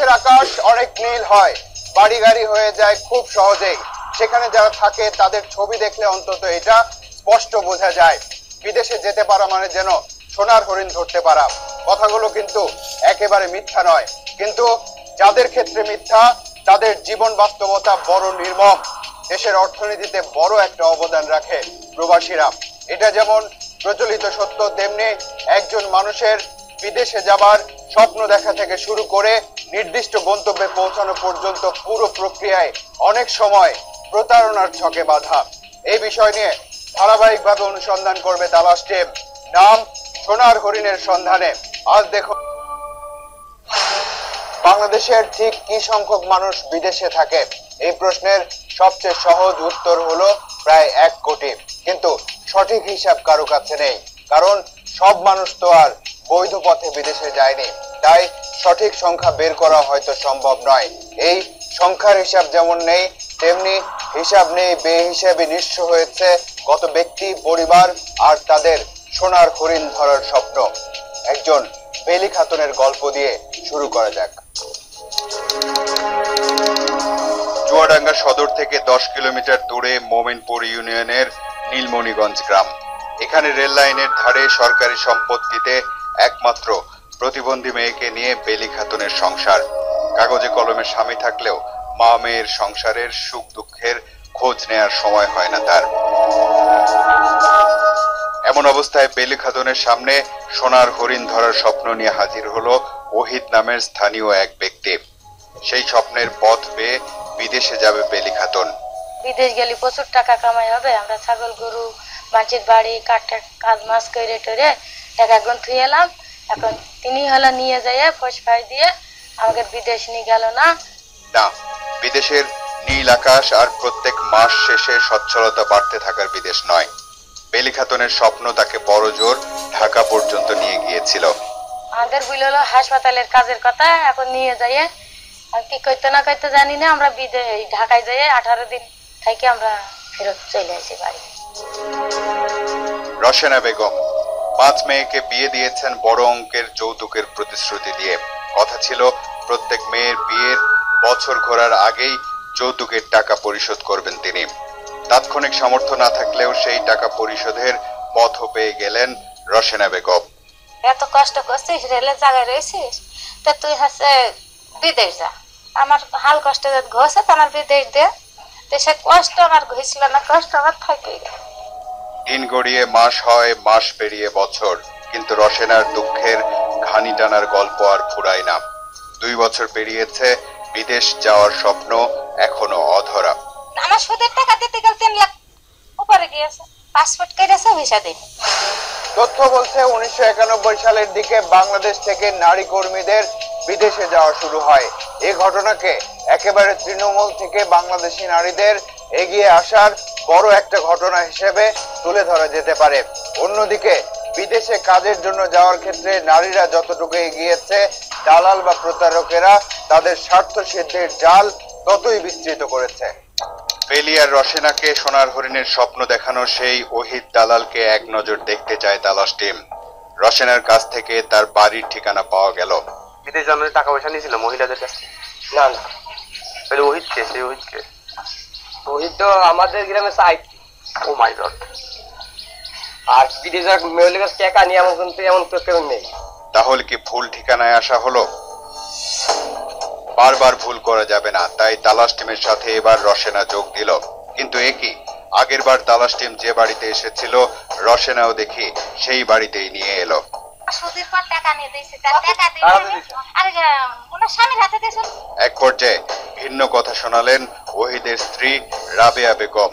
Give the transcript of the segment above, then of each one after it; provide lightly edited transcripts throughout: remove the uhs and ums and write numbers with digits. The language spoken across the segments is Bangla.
আকাশের আকাশ অনেক নীল হয়, বাড়ি গাড়ি হয়ে যায় খুব সহজেই। সেখানে যারা থাকে তাদের ছবি দেখলে অন্তত এটা স্পষ্ট বোঝা যায়, বিদেশে যেতে পারা মানে যেন সোনার হরিণ ধরতে পারা। কথাগুলো কিন্তু একেবারে মিথ্যা নয়, কিন্তু যাদের ক্ষেত্রে মিথ্যা তাদের জীবন বাস্তবতা বড় নির্মম। দেশের অর্থনীতিতে বড় একটা অবদান রাখে প্রবাসীরা। এটা যেমন প্রচলিত সত্য, তেমনি একজন মানুষের বিদেশে যাবার স্বপ্ন দেখা থেকে শুরু করে নির্দিষ্ট গন্তব্যে পৌঁছানো পর্যন্ত পুরো প্রক্রিয়ায় অনেক সময় প্রতারণার ছকে বাঁধা। এই বিষয় নিয়ে ধারাবাহিকভাবে অনুসন্ধান করবে তালাশ টিম। নাম সোনার হরিণের সন্ধানে। আজ দেখো বাংলাদেশের ঠিক কি সংখ্যক মানুষ বিদেশে থাকে। এই প্রশ্নের সবচেয়ে সহজ উত্তর হলো প্রায় 1 কোটি, কিন্তু সঠিক হিসাব কারো কাছে নেই, কারণ সব মানুষ তো আর বৈধ পথে বিদেশে যায়নি। তাই সঠিক সংখ্যা বের করা হয়তো সম্ভব নয়। এই সংখ্যার হিসাব যেমন নেই, তেমনি হিসাব নেই বেহিসাবি নিঃস্ব হয়েছে কত ব্যক্তি, পরিবার আর তাদের সোনার হরিণ ধরার স্বপ্ন। একজন বেলি খাতুনের গল্প দিয়ে শুরু করা যাক। চুয়াডাঙ্গা সদর থেকে 10 কিলোমিটার দূরে মোমিনপুর ইউনিয়নের নীলমণিগঞ্জ গ্রাম। এখানে রেল লাইনের ধারে সরকারি সম্পত্তিতে একমাত্র প্রতিবন্ধী মেয়েকে নিয়ে বেলি খাতুনের সংসার। কাগজে কলমে স্বামী থাকলেও মা মেয়ের সংসারের সুখ দুঃখের খোঁজ নেয়ার সময় হয় না তার। এমন অবস্থায় বেলি খাতুনের সামনে সোনার হরিণ ধরার স্বপ্ন নিয়ে হাজির হলো ওহিদ নামের স্থানীয় এক ব্যক্তি। সেই স্বপ্নের পথ পেয়ে বিদেশে যাবে বেলি খাতুন। বিদেশ গেলে প্রচুর টাকা কামাই হবে। আমরা ছাগল গরু মাছের বাড়ি কাটে কাজ মাছ করে টরে টাকা গুণ থুই এলাম। এখন তিনি হলো নিয়ে যায় ফসফাই দিয়ে আমাকে বিদেশ নিয়ে গেল না। বিদেশের নীল আকাশ আর প্রত্যেক মাস শেষে সচ্ছলতা বাড়তে থাকার বিদেশ নয়। বেলি খাতুনের স্বপ্ন তাকে বড় জোর ঢাকা পর্যন্ত নিয়ে গিয়েছিল। আমাদের বললো হাসপাতালের কাজের কথা, এখন নিয়ে যাই আর কি করতে না করতে জানি না। আমরা ঢাকায় যাই 18 দিন থেকে আমরা ফেরত চলে আসি বাড়ি। রশেনা বেগম 5 মেয়েকে বিয়ে দিয়েছেন বড় অঙ্কের যৌতুকের প্রতিশ্রুতি দিয়ে। কথা ছিল প্রত্যেক মেয়ের বিয়ের বছর ঘোরার আগেই যৌতুকের টাকা পরিশোধ করবেন তিনি। তাৎক্ষণিক সামর্থ্য না থাকলেও সেই টাকা পরিশোধের পথও পেয়ে গেলেন রশেনা বেগম। এত কষ্ট করছিস, রেলের জায়গায় রয়েছিস, তা তুই হচ্ছে বিদেশ যা। আমার হাল কষ্ট ঘষে তো আমার বিদেশ দে। সে কষ্ট আমার ঘুষল না, কষ্ট আমার থাকে। দিন গড়িয়ে মাস হয়, মাস পেরিয়ে বছর, কিন্তু রশেনার দুঃখের ঘানি টানার গল্প আর ফুরায় না। 2 বছর পেরিয়েছে, বিদেশ যাওয়ার স্বপ্ন এখনো অধরা। আমার সুদের টাকা দিতে গেলে 3 লাখ উপরে গিয়েছে, পাসপোর্ট কেটেছে, ভিসা দেয়নি। তথ্য বলছে 1991 সালের দিকে বাংলাদেশ থেকে নারী কর্মীদের বিদেশে যাওয়া শুরু হয়। এই ঘটনাকে একেবারে তৃণমূল থেকে বাংলাদেশি নারীদের এগিয়ে আসার বড় একটা ঘটনা হিসেবে তুলে ধরা যেতে পারে। অন্যদিকে বিদেশে কাজের জন্য যাওয়ার ক্ষেত্রে নারীরা যতটুকু এগিয়েছে, দালাল বা প্রতারকেরা তাদের স্বার্থ সিদ্ধির জাল ততই বিস্তৃত করেছে। বেলি আর রশেনাকে সোনার হরিণের স্বপ্ন দেখানো সেই ওহিদ দালালকে এক নজর দেখতে চায় তালাশ টিম। রশেনার কাছ থেকে তার বাড়ির ঠিকানা পাওয়া গেল। বিদেশ যাওয়ার টাকা পয়সা নিয়েছিল মহিলাদের কাছে? না না, ওহিদকে, সেই ওহিদকে। ওহিদ তো আমাদের গ্রামে চাই। ও মাই গড। আর বিদেশ মহিলার কাছে টাকা নিয়ে এমন কিন্তু এমন কেউ নেই। তাহলে কি ভুল ঠিকানায় আসা হলো? বারবার ভুল করা যাবে না, তাই তালাশ টিমের সাথে এবার রশেনা যোগ দিল। কিন্তু একই, আগের বার তালাশ টিম যে বাড়িতে এসেছিল, রশেনাও দেখি সেই বাড়িতেই নিয়ে এলো। এক পর্যায়ে ভিন্ন কথা শোনালেন ওহিদের স্ত্রী রাবেয়া বেগম।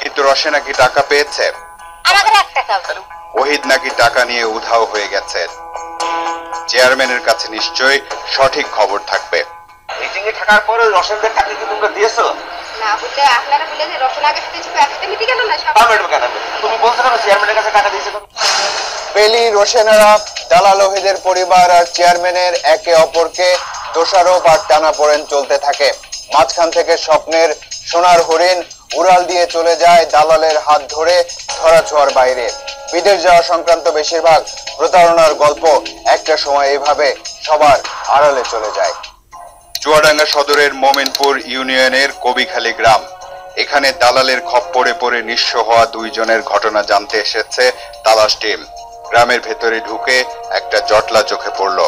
কিন্তু রশেনা কি টাকা পেয়েছে? ওহিদ নাকি টাকা নিয়ে উধাও হয়ে গেছে। চেয়ারম্যানের কাছে নিশ্চয়ই সঠিক খবর থাকবে। মিটিংয়ে থাকার পরে রশেনদের টাকা কি তোমরা দিয়েছো? না, বলতে আপনারা বলে যে রশেন আগে কিছু একসাথে মিটিং গেল না সব। তুমি বলছো না চেয়ারম্যানের কাছে টাকা দিয়েছো? বেলি, রশেনারা, দালাল ওহিদের পরিবার আর চেয়ারম্যানের একে অপরকে দোষারোপ আর টানাপোড়েন চলতে থাকে। মাঝখান থেকে স্বপ্নের সোনার হরিণ উড়াল দিয়ে চলে যায় দালালের হাত ধরে ধরাছোঁয়ার বাইরে। বিদেশ যাওয়া সংক্রান্ত বেশিরভাগ প্রতারণার গল্প একটা সময় এভাবে সবার আড়ালে চলে যায়। চুয়াডাঙ্গা সদরের মোমিনপুর ইউনিয়নের কবিখালী গ্রাম। এখানে দালালের খপ্পরে পড়ে নিঃস্ব হওয়া দুইজনের ঘটনা জানতে এসেছে তালাশ টিম। গ্রামের ভেতরে ঢুকে একটা জটলা চোখে পড়ল।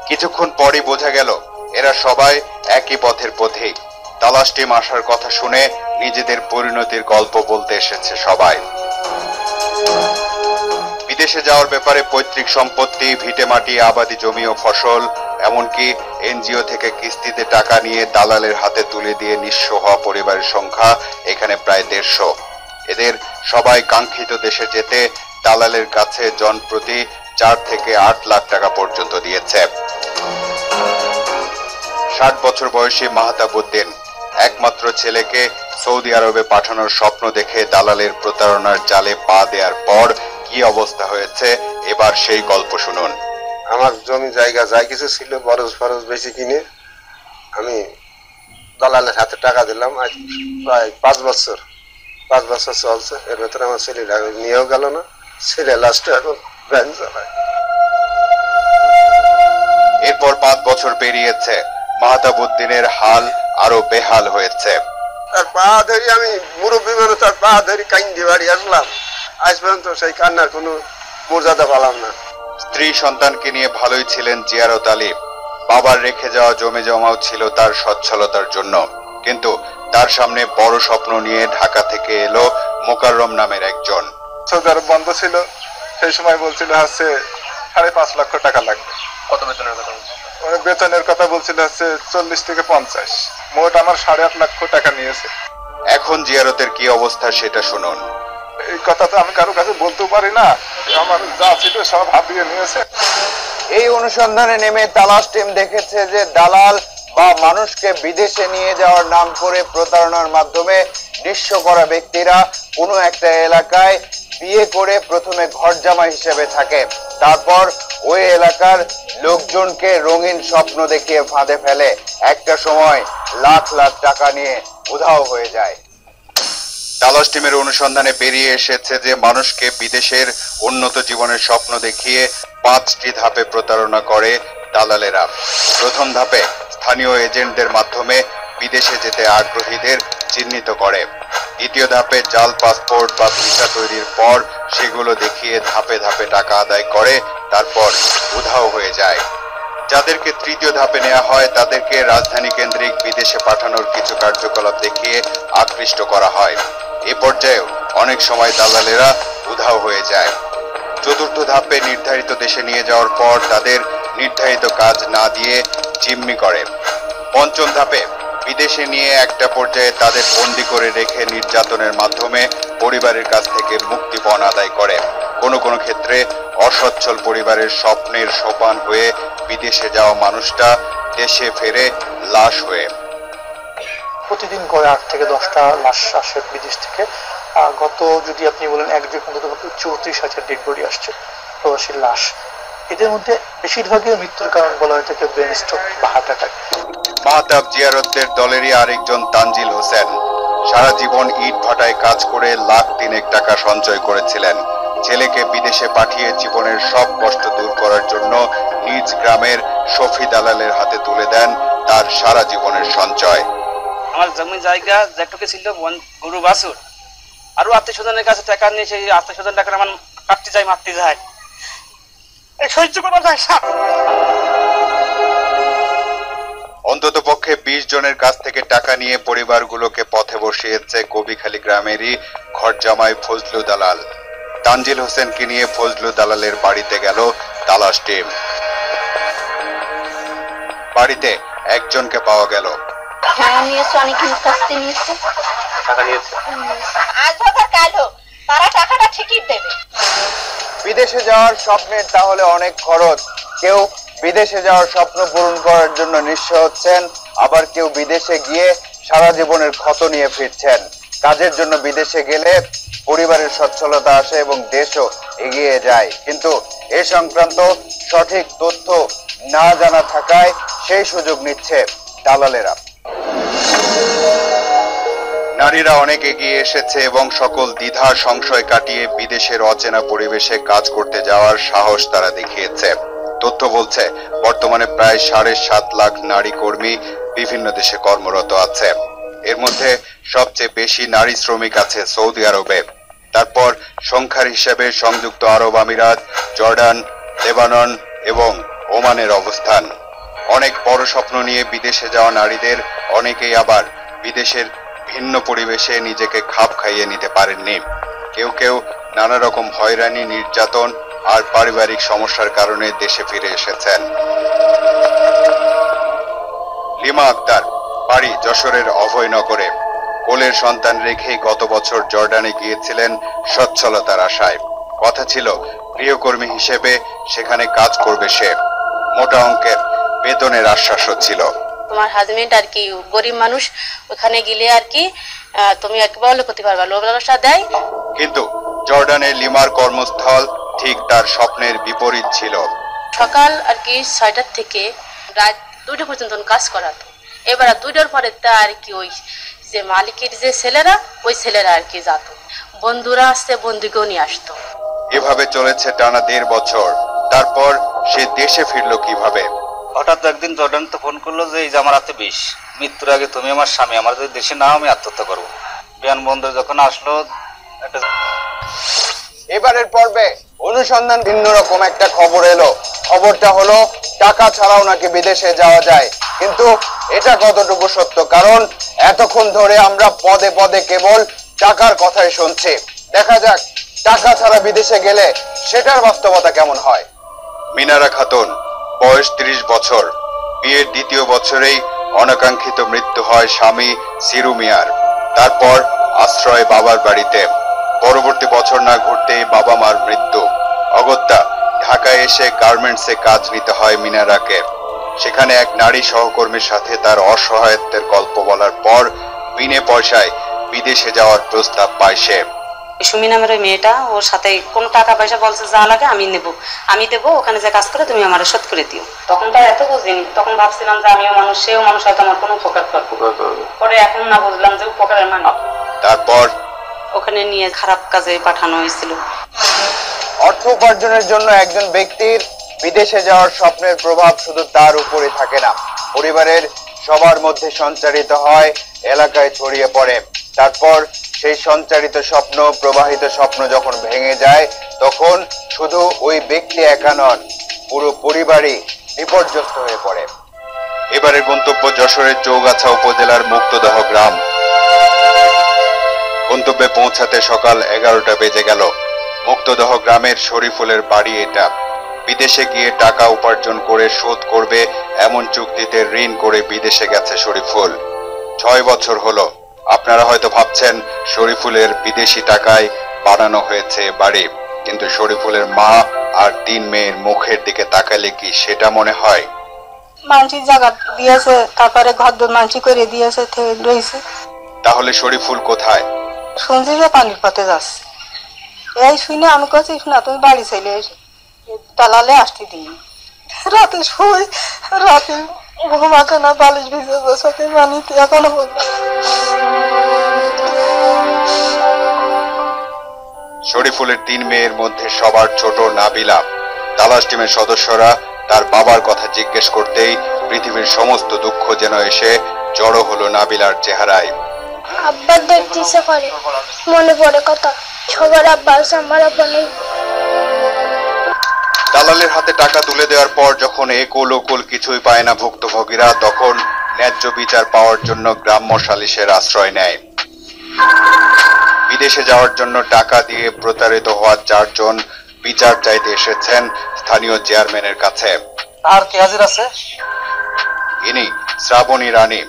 কিছুক্ষণ পরই বোঝা গেল এরা সবাই একই পথের পথিক। তালাশ টিম আসার কথা শুনে নিজেদের পরিণতির গল্প বলতে এসেছে সবাই। বিদেশে যাওয়ার ব্যাপারে পৈতৃক সম্পত্তি, ভিটেমাটি, আবাদি জমি ও ফসল, এমনকি এনজিও থেকে কিস্তিতে টাকা নিয়ে দালালের হাতে তুলে দিয়ে নিঃস্ব হওয়া পরিবারের সংখ্যা এখানে প্রায় 150। এদের সবাই কাঙ্ক্ষিত দেশে যেতে দালালের কাছে জনপ্রতি 4 থেকে 8 লাখ টাকা পর্যন্ত দিয়েছে। 60 বছর বয়সী মাহতাবউদ্দিন একমাত্র ছেলেকে সৌদি আরবে পাঠানোর স্বপ্ন দেখে দালালের প্রতারণার জালে পা দেওয়ার পর কি অবস্থা হয়েছে এবার সেই গল্প শুনুন। আমার জমি জায়গা যা কিছু ছিল বরজ ফরজ বেশি কিনে আমি দালালের হাতে টাকা দিলাম। আজ প্রায় 5 বছর চলছে। এর ভেতরে আমার ছেলেটা নিয়েও গেল না। ছেলে লাস্টে এখন ভ্যান চালায়। এরপর 5 বছর পেরিয়েছে। মাহতাবউদ্দিনের হাল আরো বেহাল হয়েছে। তার পা ধরি আমি মুরব্বী মানুষ, তার পা ধরি কাইন্দি বাড়ি আসলাম। আজ পর্যন্ত সেই কান্নার কোনো মর্যাদা পেলাম না। স্ত্রী সন্তানকে নিয়ে ভালোই ছিলেন জিয়ারত আলী। বাবার রেখে যাওয়া জমি জমাও ছিল তার সচ্ছলতার জন্য। কিন্তু তার সামনে বড় স্বপ্ন নিয়ে ঢাকা থেকে এলো মোকাররম নামের একজন। সৌদি আরব বন্ধ ছিল, সেই সময় বলছিল হচ্ছে 5.5 লক্ষ টাকা লাগবে। কত বেতনের কথা বলছেন? বেতনের কথা বলছিল হচ্ছে 40 থেকে 50। মোট আমার 8.5 লক্ষ টাকা নিয়েছে। এখন জিয়ারতের কি অবস্থা সেটা শুনুন। এই কথা তো আমি কারো কাছে বলতেও পারি না। আমার যা ছিল সব হাতিয়ে নিয়েছে। এই অনুসন্ধানে নেমে তালাশ টিম দেখেছে যে দালাল বা মানুষকে বিদেশে নিয়ে যাওয়ার নাম করে প্রতারণার মাধ্যমে নিঃস্ব করা ব্যক্তিরা কোনো একটা এলাকায় বিয়ে করে প্রথমে ঘর জামাই হিসেবে থাকে। তারপর ওই এলাকার লোকজনকে রঙিন স্বপ্ন দেখিয়ে ফাঁদে ফেলে। একটা সময় লাখ লাখ টাকা নিয়ে উধাও হয়ে যায়। তালাশ টিমের অনুসন্ধানে বেরিয়ে এসেছে যে মানুষকে বিদেশের উন্নত জীবনের স্বপ্ন দেখিয়ে 5টি ধাপে প্রতারণা করে দালালেরা। প্রথম ধাপে স্থানীয় এজেন্টদের মাধ্যমে বিদেশে যেতে আগ্রহীদের চিহ্নিত করে। দ্বিতীয় ধাপে জাল পাসপোর্ট বা ভিসা তৈরির পর সেগুলো দেখিয়ে ধাপে ধাপে টাকা আদায় করে, তারপর উধাও হয়ে যায়। যাদেরকে তৃতীয় ধাপে নেওয়া হয় তাদেরকে রাজধানী কেন্দ্রিক বিদেশে পাঠানোর কিছু কার্যকলাপ দেখিয়ে আকৃষ্ট করা হয়। এ পর্যায়েও অনেক সময় দালালেরা উধাও হয়ে যায়। চতুর্থ ধাপে নির্ধারিত দেশে নিয়ে যাওয়ার পর তাদের নির্ধারিত কাজ না দিয়ে জিম্মি করে। পঞ্চম ধাপে বিদেশে নিয়ে একটা পর্যায়ে তাদের বন্দী করে রেখে নির্যাতনের মাধ্যমে পরিবারের কাছ থেকে মুক্তিপণ আদায় করে। কোনো কোনো ক্ষেত্রে অসচ্ছল পরিবারের স্বপ্নের সোপান হয়ে বিদেশে যাওয়া মানুষটা দেশে ফেরে লাশ হয়ে। প্রতিদিন গড়ে 8 থেকে 10টা লাশ আসে বিদেশ থেকে। গত যদি আপনি বলেন এক যুগ অন্তত 34,000 ডেড বডি আসছে, প্রবাসীর লাশ। এদের মধ্যে বেশিরভাগই মৃত্যুর কারণ বলা হয়ে থাকে ব্রেন স্ট্রোক বা হার্ট অ্যাটাক। মাহতাব জিয়ারতদের দলেরই আরেকজন তানজিল হোসেন। সারা জীবন ইট ভাটায় কাজ করে লাখ 3 টাকা সঞ্চয় করেছিলেন। ছেলেকে বিদেশে পাঠিয়ে জীবনের সব কষ্ট দূর করার জন্য নিজ গ্রামের শফি দালালের হাতে তুলে দেন তার সারা জীবনের সঞ্চয়। আমার জমি জায়গা যেটুকু ছিল গরু বাছুর, আরো আত্মীয় স্বজনের কাছে টাকা নিয়ে সেই আত্মীয় স্বজন টাকা আমার কাটতে যায়, মারতে যায়। সহ্য করা যায় না। অন্তত পক্ষে 20 জনের কাছ থেকে টাকা নিয়ে পরিবারগুলোকে পথে বসিয়েছে কবিখালী গ্রামেরই ঘরজামাই ফজলু দালাল। তানজিল হোসেনকে নিয়ে ফজলু দালালের বাড়িতে গেল তালাশ টিম। বাড়িতে একজনকে পাওয়া গেল। হ্যাঁ নিয়েছে, অনেকদিন কাছে নিয়েছে। টাকা নিয়েছে। আজ হোক আর কাল হোক, তারা টাকাটা ঠিকই দেবে। বিদেশে যাওয়ার স্বপ্নের তাহলে অনেক খরচ। কেউ বিদেশে যাওয়ার স্বপ্ন পূরণ করার জন্য নিঃস্ব হচ্ছেন, আবার কেউ বিদেশে গিয়ে সারা জীবনের ক্ষত নিয়ে ফিরছেন। কাজের জন্য বিদেশে গেলে পরিবারের সচ্ছলতা আসে এবং দেশও এগিয়ে যায়। কিন্তু এ সংক্রান্ত সঠিক তথ্য না জানা থাকায় সেই সুযোগ নিচ্ছে দালালেরা। নারীরা অনেক এগিয়ে এসেছে এবং সকল দ্বিধা সংশয় কাটিয়ে বিদেশের অচেনা পরিবেশে কাজ করতে যাওয়ার সাহস তারা দেখিয়েছে। তথ্য বলছে বর্তমানে প্রায় 7.5 লাখ নারী কর্মী বিভিন্ন দেশে কর্মরত আছে। এর মধ্যে সবচেয়ে বেশি নারী শ্রমিক আছে সৌদি আরবে, তারপর সংখ্যার হিসেবে সংযুক্ত আরব আমিরাত, জর্ডান, লেবানন এবং ওমানের অবস্থান। অনেক বড় স্বপ্ন নিয়ে বিদেশে যাওয়া নারীদের অনেকেই আবার বিদেশের ভিন্ন পরিবেশে নিজেকে খাপ খাইয়ে নিতে পারেননি। কেউ কেউ নানা রকম হয়রানি, নির্যাতন আর পারিবারিক সমস্যার কারণে দেশে ফিরে এসেছেন। লিমা আক্তার, বাড়ি যশোরের অভয়নগরে। কোলের সন্তান রেখেই গত বছর জর্ডানে গিয়েছিলেন সচ্ছলতার আশায়। কথা ছিল গৃহকর্মী হিসেবে সেখানে কাজ করবে সে। মোটা অঙ্কের বেতনের আশ্বাসও ছিল। তোমার হাজবেন্ড আর কি গরিব মানুষ, ওখানে গেলে আর কি তুমি আর কি বলে করতে পারবা, লোভ লালসা দেয়। কিন্তু জর্ডানে লিমার কর্মস্থল ঠিক তার স্বপ্নের বিপরীত ছিল। সকাল আর কি 6টার থেকে রাত 2টা পর্যন্ত কাজ করাতো। এবার 2টার পরে আর কি ওই যে মালিকের যে ছেলেরা, ওই ছেলেরা আর কি যেত, বন্ধুরা আসতে বন্ধুকেও নিয়ে আসতো। এভাবে চলেছে টানা 1.5 বছর। তারপর সে দেশে ফিরলো কিভাবে? হঠাৎ একদিন জর্ডান তো ফোন করলো যে এই যে আমার হাতে বিষ, মৃত্যুর আগে তুমি আমার স্বামী, আমার যদি দেশে না আমি আত্মহত্যা করবো। বিমানবন্দর যখন আসলো এবারের পর্বে অনুসন্ধান ভিন্ন রকম একটা খবর এলো। খবরটা হলো টাকা ছাড়াও নাকি বিদেশে যাওয়া যায়। কিন্তু এটা কতটুকু সত্য? কারণ এতক্ষণ ধরে আমরা পদে পদে কেবল টাকার কথাই শুনছি। দেখা যাক টাকা ছাড়া বিদেশে গেলে সেটার বাস্তবতা কেমন হয়। মিনারা খাতুন, বয়স 30 বছর। বিয়ের 2য় বছরেই অনাকাঙ্ক্ষিত মৃত্যু হয় স্বামী সিরু মিয়ার। তারপর আশ্রয় বাবার বাড়িতে। পরবর্তী বছর না ঘুরতেই বাবা মার মৃত্যু। অগত্যা ঢাকায় এসে গার্মেন্টসে কাজ নিতে হয় মিনারাকে। সেখানে এক নারী সহকর্মীর সাথে তার অসহায়ত্বের গল্প বলার পর বিনে পয়সায় বিদেশে যাওয়ার প্রস্তাব পায় সে। সুমি নামের ওই মেয়েটা, ওর সাথে কোনো টাকা পয়সা বলছে যা লাগে আমি নেবো, আমি দেবো, ওখানে যে কাজ করে তুমি আমার শোধ করে দিও। তখন তো এত বুঝিনি, তখন ভাবছিলাম যে আমিও মানুষ, সেও মানুষ, হয়তো আমার কোনো উপকার করবো। পরে এখন না বুঝলাম যে উপকারের মানে। তারপর ওখানে নিয়ে খারাপ কাজে পাঠানো হয়েছিল। অর্থ উপার্জনের জন্য একজন ব্যক্তির বিদেশে যাওয়ার স্বপ্নের প্রভাব শুধু তার উপরে থাকে না, পরিবারের সবার মধ্যে সঞ্চারিত হয়, এলাকায় ছড়িয়ে পড়ে। তারপর সেই সঞ্চারিত স্বপ্ন, প্রবাহিত স্বপ্ন যখন ভেঙে যায়, তখন শুধু ওই ব্যক্তি একা নন, পুরো পরিবারই বিপর্যস্ত হয়ে পড়ে। এবারের গন্তব্য যশোরের চৌগাছা উপজেলার মুক্তদহ গ্রাম। গন্তব্যে পৌঁছাতে সকাল 11টা বেজে গেল। মুক্তদহ গ্রামের শরীফুলের বাড়ি এটা। বিদেশে গিয়ে টাকা উপার্জন করে শোধ করবে এমন চুক্তিতে ঋণ করে বিদেশে গেছে শরীফুল। 6 বছর হলো। আপনারা হয়তো ভাবছেন শরীফুলের বিদেশি টাকায় বানানো হয়েছে বাড়ি, কিন্তু শরীফুলের মা আর 3 মেয়ের মুখের দিকে তাকালে কি সেটা মনে হয়? মানসি জায়গা দিয়েছে, তারপরে ঘর মানসি করে দিয়েছে, রয়েছে। তাহলে শরীফুল কোথায়? শুনছি যে পানির পথে যাচ্ছে। এই শুনে আমি কাছে না, তুমি বাড়ি চলে এসে দালালে আসতে দিই। রাতে শুই, রাতে ঘুমাকে না, বালিশ ভিজে বসে পানিতে এখনো। শরীফুলের 3 মেয়ের মধ্যে সবার ছোট নাবিলা। তালাশ টিমের সদস্যরা তার বাবার কথা জিজ্ঞেস করতেই পৃথিবীর সমস্ত দুঃখ যেন এসে জড়ো হলো নাবিলার চেহারায়। আব্বা দেখতে ইচ্ছে করে, মনে পড়ে কথা, সবার আব্বা আছে, আমার আব্বা নেই। দালালের হাতে টাকা তুলে দেওয়ার পর যখন একুল ওকুল কিছুই পায় না ভুক্তভোগীরা, তখন ন্যায্য বিচার পাওয়ার জন্য গ্রাম্য সালিশের আশ্রয় নেয়। বিদেশে যাওয়ার জন্য টাকা দিয়ে প্রতারিত হওয়া 4 জন বিচার চাইতে এসেছেন স্থানীয় চেয়ারম্যানের কাছে। আর কে হাজির আছে? ইনি শ্রাবণী রানী।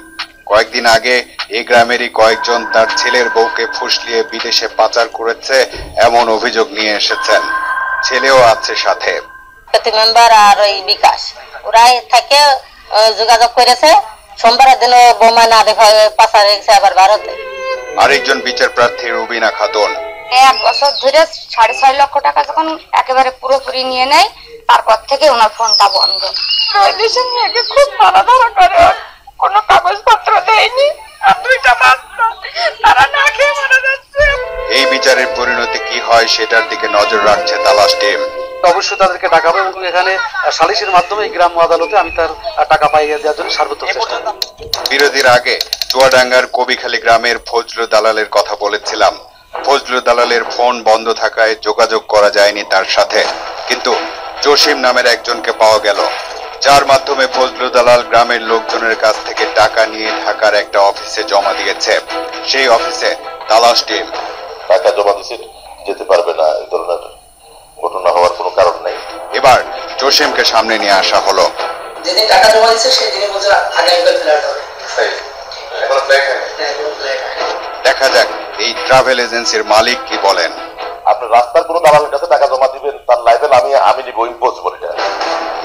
কয়েকদিন আগে এই গ্রামেরই কয়েকজন তার ছেলের বউকে ফুসলিয়ে বিদেশে পাচার করেছে এমন অভিযোগ নিয়ে এসেছেন। ছেলেও আছে সাথে। মেম্বার আর ওই বিকাশ ওরাই থেকে যোগাযোগ করেছে। সোমবারের দিন বোমা না দেখা পাচার হয়েছে আবার ভারতে। আরেকজন বিচার প্রার্থী রুবিনা খাতুন। 1 বছর ধরে 6.5 লক্ষ টাকা যখন একেবারে পুরোপুরি নিয়ে নেয়, তারপর থেকে ওনার ফোনটা বন্ধ। খুব মারাধারা করে, কোনো কাগজপত্র দেয়নি, আর দুইটা বাচ্চা তারা না খেয়ে মারা যাচ্ছে। এই বিচারের পরিণতি কি হয় সেটার দিকে নজর রাখছে তালাশ টিম। অবশ্যই তাদেরকে টাকা পাবো এবং এখানে সালিসের মাধ্যমে গ্রাম্য আদালতে আমি তার টাকা পাইয়ে দেওয়ার জন্য সর্বোত্তম চেষ্টা করব। বিরতির আগে চুয়াডাঙ্গার কবিখালী গ্রামের ফজলু দালালের কথা বলেছিলাম। ফজলু দালালের ফোন বন্ধ থাকায় যোগাযোগ করা যায়নি তার সাথে, কিন্তু জসিম নামের একজনকে পাওয়া গেল, যার মাধ্যমে ফজলু দালাল গ্রামের লোকজনের কাছ থেকে টাকা নিয়ে ঢাকার একটা অফিসে জমা দিয়েছে। সেই অফিসে তালাশ টিম। টাকা জমা দিচ্ছে, যেতে পারবে না, এই ধরনের ঘটনা হওয়ার কোনো কারণ নেই। এবার জসিমকে সামনে নিয়ে আসা হলো। যেদিন টাকা জমা দিচ্ছে সেদিনই বলছে আগামীকাল ফ্লাইট হবে। দেখা যাক এই ট্রাভেল এজেন্সির মালিক কি বলেন। আপনি রাস্তার কোনো দালালের কাছে টাকা জমা দিবেন, তার লাইসেন্স আমি নিব, ইম্পসিবল এটা।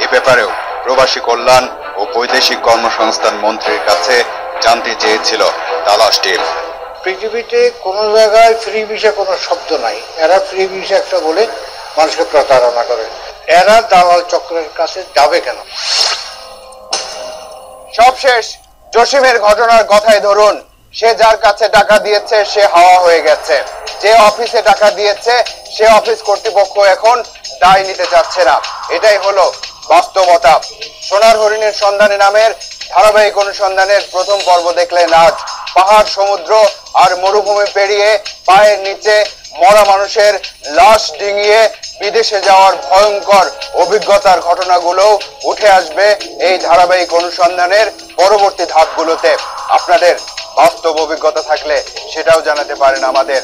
এ ব্যাপারেও প্রবাসী কল্যাণ ও বৈদেশিক কর্মসংস্থান মন্ত্রীর কাছে জানতে চেয়েছিল তালাশ টিম। পৃথিবীতে কোনো জায়গায় ফ্রি ভিসা কোনো শব্দ নাই। এরা ফ্রি ভিসা একটা বলে মানুষকে প্রতারণা করে। এরা দালাল চক্রের কাছে যাবে কেন? সব শেষ। জসিমের ঘটনার কথাই ধরুন, সে যার কাছে টাকা দিয়েছে সে হাওয়া হয়ে গেছে। যে অফিসে টাকা দিয়েছে সে অফিস কর্তৃপক্ষ এখন দায় নিতে চাচ্ছে না। এটাই হলো বাস্তবতা। সোনার হরিণের সন্ধানে নামের ধারাবাহিক অনুসন্ধানের প্রথম পর্ব দেখলেন আজ। পাহাড়, সমুদ্র আর মরুভূমি পেরিয়ে পায়ের নিচে মরা মানুষের লাশ ডিঙিয়ে বিদেশে যাওয়ার ভয়ঙ্কর অভিজ্ঞতার ঘটনাগুলো উঠে আসবে এই ধারাবাহিক অনুসন্ধানের পরবর্তী ধাপগুলোতে। আপনাদের বাস্তব অভিজ্ঞতা থাকলে সেটাও জানাতে পারেন আমাদের।